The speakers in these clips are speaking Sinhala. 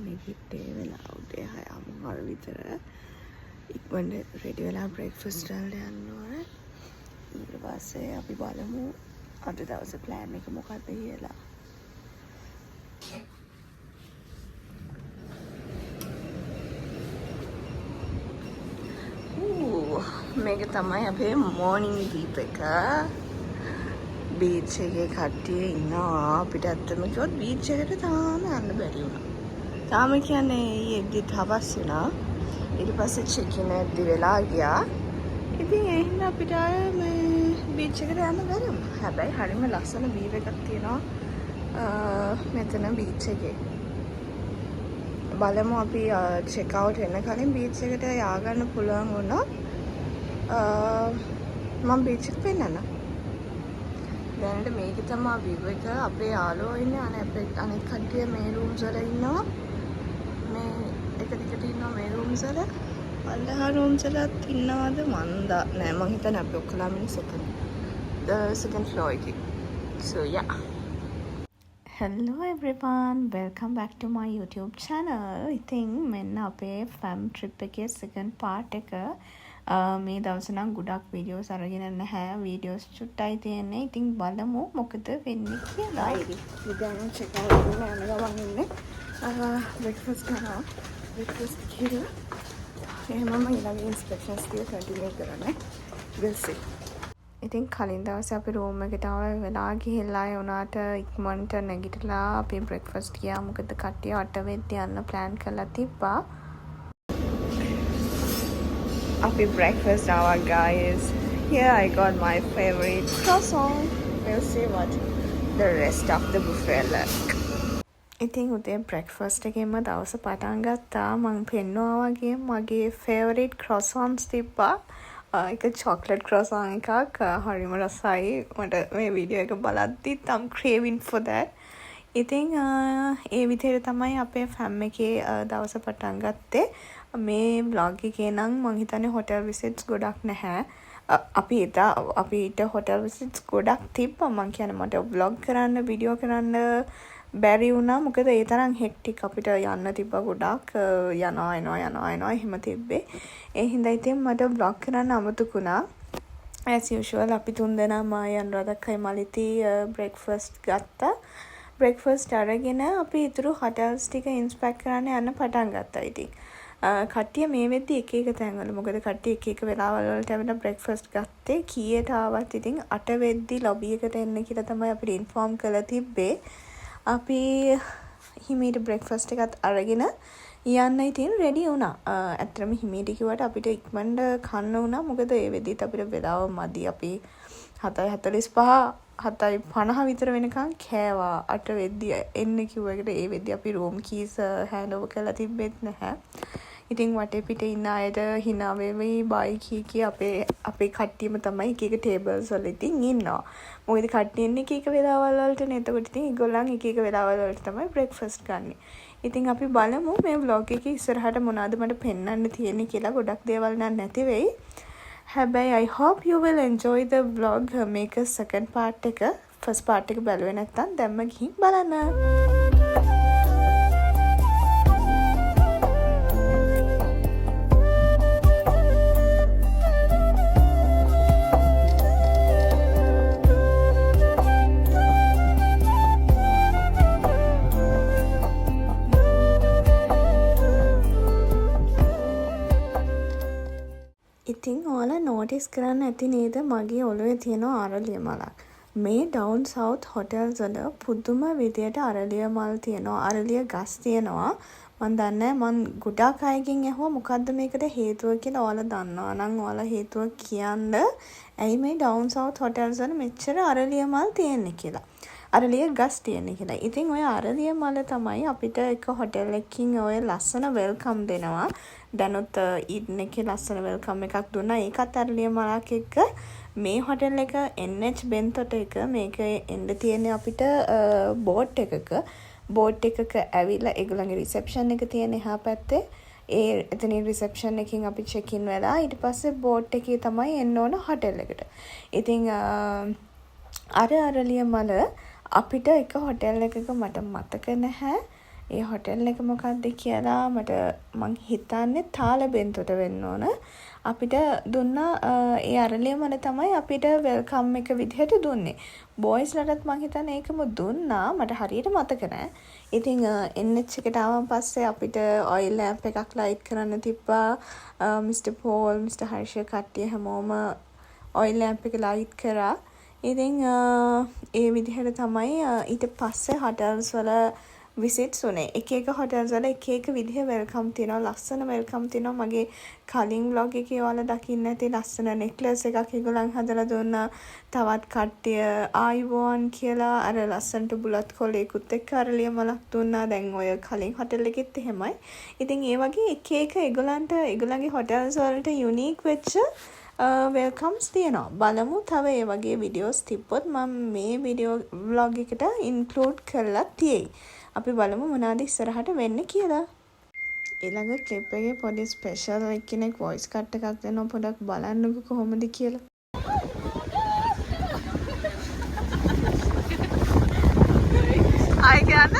නැගිට්ටේ වෙලා උදේ 6:00 විතර. ඉක්මනට රෙඩි වෙලා බ්‍රේක්ෆාස්ට් වලට යන්න ඕනේ. ඊට පස්සේ අපි බලමු අද දවසේ ප්ලෑන් එක මොකක්ද කියලා. මේක තමයි අපේ මෝර්නිං වීප් එක. බීච් එකේ කට්ටිය ඉන්නවා. අපිට ඇත්තම කිව්වොත් බීච් එකට තාම යන්න බැරි වුණා. තාම කියන්නේ ඊයේදිත් හවස් වුණා. ඊට පස්සේ චෙක් ඉන් ඇද්දි වෙලා ගියා. ඉතින් ඒ හින්දා අපිට මේ බීච් එකට යන්න බැරි වුණා. හැබැයි හරිම ලස්සන වීව් එකක් තියෙනවා මෙතන බීච් එකේ. බලමු අපි චෙක් අවුට් වෙන කලින් බීච් එකට යආගන්න පුළුවන් වුණා. මම බීච් එක පෙන්නන්න. දැනට මේක තමයි view එක. අපේ යාළුවෝ ඉන්නේ අනෙක් කට්ටිය මේ rooms වල ඉන්නවා. මේ එක දිගට ඉන්නවා මේ rooms වල. අල්ලහා rooms වලත් ඉන්නවද මන්ද නෑ මං හිතන්නේ අපි ඔක්කොලාම ඉන්නේ second floor එකේ. So yeah. Hello everyone, welcome back to my YouTube channel. ඉතින් මෙන්න අපේ fam trip එකේ second part එක. මේ දවස් නම් ගොඩක් වීඩියෝස් අරගෙන නැහැ. වීඩියෝස් චුට්ටයි තියෙන්නේ. ඉතින් බලමු මොකද වෙන්නේ කියලා. ඉතින් චෙක් අවුට් කරන්න යන ගමන් ඉන්නේ. බ්‍රේක්ෆාස්ට් කරනවා. බ්‍රේක්ෆාස්ට් කියලා. එහෙමම ඊළඟ ඉන්ස්පෙක්ෂන්ස් ටික කන්ටිනියු කරන්නේ. we'll see. ඉතින් කලින් දවසේ අපි රූම් එකට ආව වෙලා ගිහිල්ලා ඒ උනාට ඉක්මනට නැගිටලා අපි බ්‍රේක්ෆාස්ට් ගියා. මොකද කට්ටිය 8 වෙද්දී යන්න ප්ලෑන් කරලා තිබ්බා. Happy breakfast hour guys. Here I got my favorite croissant. We'll see what the rest of the buffet like. ඉතින් උදේ breakfast එකෙන්ම දවස පටන් ගත්තා. මං පෙන්නවා වගේ මගේ favorite croissants තිබ්බා. එක chocolate croissant එකක් හරිම රසයි. මට මේ වීඩියෝ එක බලද්දිත් I'm craving for that. ඉතින් ඒ විදිහට තමයි අපේ ෆැම් එකේ දවස පටන් ගත්තේ. මේ vlog එකේ නම් මං හිතන්නේ hotel visits ගොඩක් නැහැ. අපිට hotel visits ගොඩක් තිබ්බා. මං කියන්නේ මට vlog කරන්න වීඩියෝ කරන්න බැරි වුණා. මොකද ඒ තරම් හෙක්ටික් අපිට යන්න තිබ්බා ගොඩක්. යනවා එහෙම තිබ්බේ. ඒ හින්දා ඉතින් මට vlog කරන්න අමතකුණා. as usual අපි තුන්දෙනාම අනුරාධකයි මලිති breakfast ගත්තා. breakfast අරගෙන අපි ඊතුරු hotels ටික ඉන්ස්පෙක්ට් කරන්න යන්න පටන් ගත්තා. ඉතින් කට්ටිය මේ වෙද්දි එක තැන්වල මොකද කට්ටිය එක වෙලාවල් වලට ඇවිල්ලා breakfast ගත්තේ. කීයට ආවත් ඉතින් 8 වෙද්දි lobby එකට එන්න කියලා තමයි අපිට ඉන්ෆෝම් කරලා තිබ්බේ. අපි හිමීට breakfast එකත් අරගෙන යන්න ඉතින් රෙඩි වුණා. ඇත්තටම හිමීට කිව්වට අපිට ඉක්මනට කන්න වුණා. මොකද ඒ වෙද්දිත් අපිට වෙලාව මදි. අපි 7:45 විතර වෙනකන් කෑවා. 8 වෙද්දි එන්න කිව්ව එකට ඒ වෙද්දි අපි room keys hand over කරලා තිබෙත් නැහැ. ඉතින් වටේ පිටේ ඉන්න අයට hina වෙවි බයි කී අපේ කට්ටියම තමයි එක tables වල ඉතින් ඉන්නවා. මොකද කට්ටිය ඉන්නේ එක වෙලාවල් වලටනේ. එතකොට ඉතින් ඒගොල්ලන් එක වෙලාවල් වලට තමයි breakfast ගන්නෙ. ඉතින් අපි බලමු මේ vlog එකේ ඉස්සරහට මොනවද මට පෙන්වන්න තියෙන්නේ කියලා. ගොඩක් දේවල් නම් නැති වෙයි. හැබැයි I hope you will enjoy the vlog. මේක second part එක. first part එක බැලුවේ නැත්නම් දැම්ම ගිහින් බලන්න. ඉතින් ඔයාලා නෝටිස් කරන්න ඇති නේද මගේ ඔළුවේ තියෙන අරලිය මලක්. මේ ඩවුන් සවුත් හොටෙල්ස් වල පුදුම විදියට අරලිය මල් තියෙනවා. අරලිය ගස් තියෙනවා. මන් දන්නේ මන් ගොඩක් අයගෙන් ඇහුවා මොකද්ද මේකට හේතුව කියලා. ඔයාලා දන්නවා නම් ඔයාලා හේතුව කියන්න. ඇයි මේ ඩවුන් සවුත් හොටෙල්ස් වල මෙච්චර අරලිය මල් තියෙන්නේ කියලා. අරලිය ගස් තියෙන්නේ කියලා. ඉතින් ඔය අරලිය මල තමයි අපිට එක හොටෙල් එකකින් ඔය ලස්සන වෙල්කම් දෙනවා. දැනුත් ඊඩන් එකේ ලස්සන වෙල්කම් එකක් දුන්නා. ඒකත් අරලිය මලක් එක්ක මේ හොටෙල් එක NH බෙන්තොට එක මේක එන්න තියෙන්නේ අපිට බෝට් එකක. බෝට් එකක ඇවිල්ලා ඒගොල්ලන්ගේ රිසෙප්ෂන් එක තියෙන එහා පැත්තේ. ඒ එතනින් රිසෙප්ෂන් එකකින් අපි චෙක් ඉන් වෙලා ඊට පස්සේ බෝට් එකේ තමයි එන්න ඕන හොටෙල් එකට. ඉතින් අරලිය මල අපිට එක හොටෙල් එකක මට මතක නැහැ. ඒ හොටෙල් එක මොකක්ද කියලා මට මං හිතන්නේ තාලබෙන්තොට වෙන්න ඕන. අපිට දුන්නා ඒ අරලිය මල තමයි අපිට වෙල්කම් එක විදිහට දුන්නේ. බොයිස්ලටත් මං හිතන්නේ ඒකම දුන්නා. මට හරියට මතක නෑ. ඉතින් NH එකට ආවන් පස්සේ අපිට ඔයිල් ලැම්ප් එකක් ලයිට් කරන්න තිබ්බා. මිස්ටර් පෝල්, මිස්ටර් හර්ෂ කට්ටිය හැමෝම ඔයිල් ලැම්ප් එක ලයිට් කරා. ඉතින් ඒ විදිහට තමයි ඊට පස්සේ හොටල්ස් වල විසිට්ස් උනේ. එක එක හොටල්ස් වල එක එක විදිහ වෙල්කම් තියෙනවා. ලස්සන වෙල්කම් තියෙනවා. මගේ කලින් vlog එකේ ඔයාලා දකින්න ඇති ලස්සන නෙක්ලස් එකක් ඒගොල්ලන් හදලා දුන්නා. තවත් කට්ටිය ආයිබෝන් කියලා අර ලස්සනට බුලත් කොලේකුත් එක්ක අරලිය මලක් දුන්නා. දැන් ඔය කලින් හොටල් එකෙත් එහෙමයි. ඉතින් ඒ වගේ එක එක ඒගොල්ලන්ට ඒගොල්ලන්ගේ හොටල්ස් වලට යුනික් වෙච්ච වෙල්කම්ස් තියෙනවා. බලමු තව ඒ වගේ වීඩියෝස් තිබ්බොත් මම මේ වීඩියෝ vlog එකට ඉන්ක්ලූඩ් කරලා තියෙයි. අපි බලමු මොනවද ඉස්සරහට වෙන්නේ කියලා. ඊළඟ ක්ලිප් එකේ පොඩි ස්පෙෂල් කෙනෙක් වොයිස් කට් එකක් දෙනවා. පොඩක් බලන්නකෝ කොහොමද කියලා. ආයි ගන්න.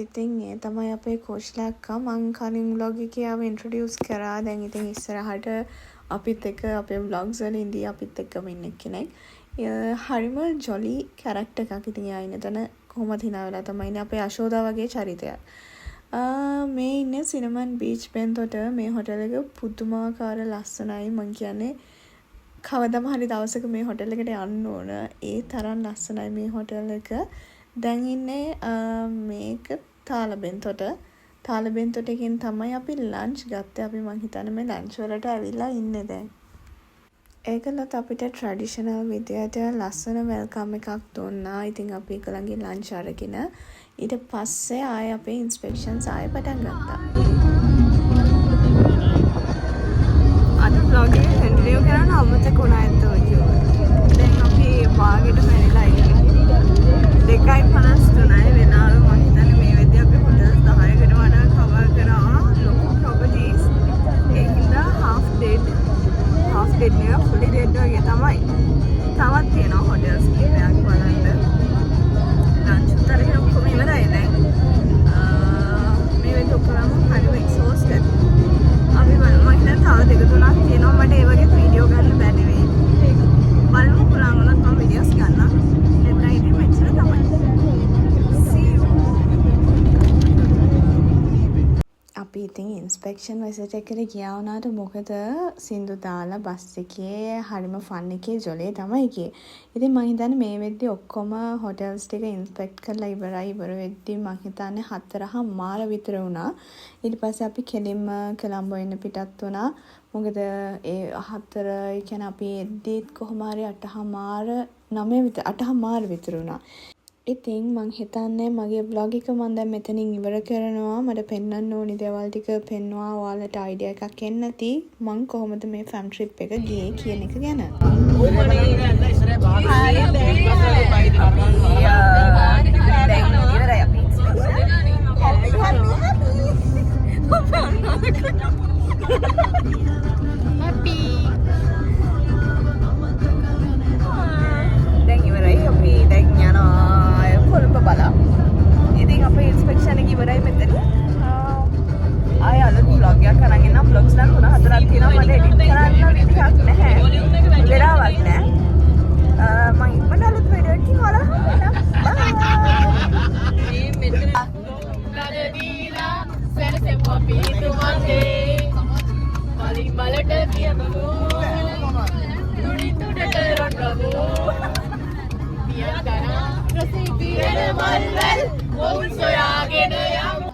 ඉතින් ඒ තමයි අපේ කෝෂ්ලා අක්කා. මං කලින් vlog එකේ ආව ඉන්ට්‍රොඩියුස් කරා. දැන් ඉතින් ඉස්සරහට අපිත් එක්ක අපේ vlogs වල ඉඳී අපිත් එක්කම ඉන්න කෙනෙක්. හරිම ජොලි කැරක්ටර් එකක්. ඉතින් එයා ඉන්න තැන කොහොමද hina වෙලා තමයි ඉන්නේ. අපේ අශෝදා වගේ චරිතයක්. මේ ඉන්නේ සිනමන් බීච් බෙන්තොට. මේ හොටෙල් එක පුදුමාකාර ලස්සනයි. මං කියන්නේ කවදම හරි දවසක මේ හොටෙල් එකට යන්න ඕන. ඒ තරම් ලස්සනයි මේ හොටෙල් එක. දැන් ඉන්නේ මේක තාලබෙන්තොට. තාලබෙන්තොටකින් තමයි අපි ලන්ච් ගත්තේ. අපි මං හිතන්නේ මේ ලන්ච් වලට ඇවිල්ලා ඉන්නේ දැන්. ඒකලත් අපිට ට්‍රැඩිෂනල් විදියට ලස්සන වෙල්කම් එකක් දුන්නා. ඉතින් අපි ඒගොල්ලන්ගේ ලන්ච් අරගෙන ඊට පස්සේ ආයේ අපේ ඉන්ස්පෙක්ෂන්ස් ආයේ පටන් ගත්තා. අද vlog එක කන්ටිනියු කරන්න අමතක වුණා ඇත්තෝ. දැන් අපි වාගෙට පැනලා ඉන්නේ. 2:53 වෙනාලු. මම හිතන්නේ මේ වෙද්දී අපි හොටල්ස් 10කට වඩා කවර් කරා. ලොකු ප්‍රොපර්ටිස්. ඒ හින්දා half dead නේ fully dead වගේ තමයි. තවත් තියෙනවා හොටල්ස් කීපයක් බලන්න. ලන්ච් උතරේ ඔක්කොම ඉවරයි දැන්. මේ වෙද්දී ඔක්කොම හරිම exhausted. අපි බලමු මම තව දෙක තුනක් තියෙනවා. මට ඒ වගේ වීඩියෝ ගන්න බැරි වෙයි. බලමු පුළුවන් වුණොත් මම වීඩියෝස් ගන්නම්. එතන ඉතින් මෙච්චර තමයි. See you. අපි ඉතින් ඉන්ස්පෙක්ෂන් විසිට් එකට ගියා වුණාට මොකද සින්දු දාලා බස් එකේ හරිම ෆන් එකේ ජොලේ තමයි ගියේ. ඉතින් මම හිතන්නේ මේ වෙද්දී ඔක්කොම හොටල්ස් ටික ඉන්ස්පෙක්ට් කරලා ඉවරයි. ඉවර වෙද්දී මම හිතන්නේ 4:00 විතර වුණා. ඊට පස්සේ අපි කෙලින්ම කොළඹ වෙන්න පිටත් වුණා. මොකද ඒ 4 කියන්නේ අපි එද්දීත් කොහොම හරි 8:00 විතර වුණා. ඉතින් මං හිතන්නේ මගේ vlog එක මම දැන් මෙතනින් ඉවර කරනවා. මට පෙන්වන්න ඕනි දේවල් ටික පෙන්වුවා. ඔයාලට අයිඩියා එකක් එන්න ඇති මං කොහොමද මේ ෆැම් ට්‍රිප් එක ගියේ කියන එක ගැන. දැන් ඉවරයි. අපි දැන් යනවා කොළඹ බලා. ඉතින් අපේ ඉන්ස්පෙක්ෂන් එක ඉවරයි මෙතන. ආය අලුත් vlog එකක් අරන් එනවා. vlogs නම් 3-4ක් තියෙනවා. මට edit කරන්න විදිහක් නැහැ. වෙලාවක් නැහැ. මම ඉක්මනට අලුත් වීඩියෝ එකකින් ඔයාලා හම්බ වෙනවා. දීලා සැරසෙපු අපි තුමන්ගේ කලින් බලට කියමු. දුඩිතුඩට රොට්ටබෝ පියන මල්වැල් ඔවුන් සොයාගෙන යමු.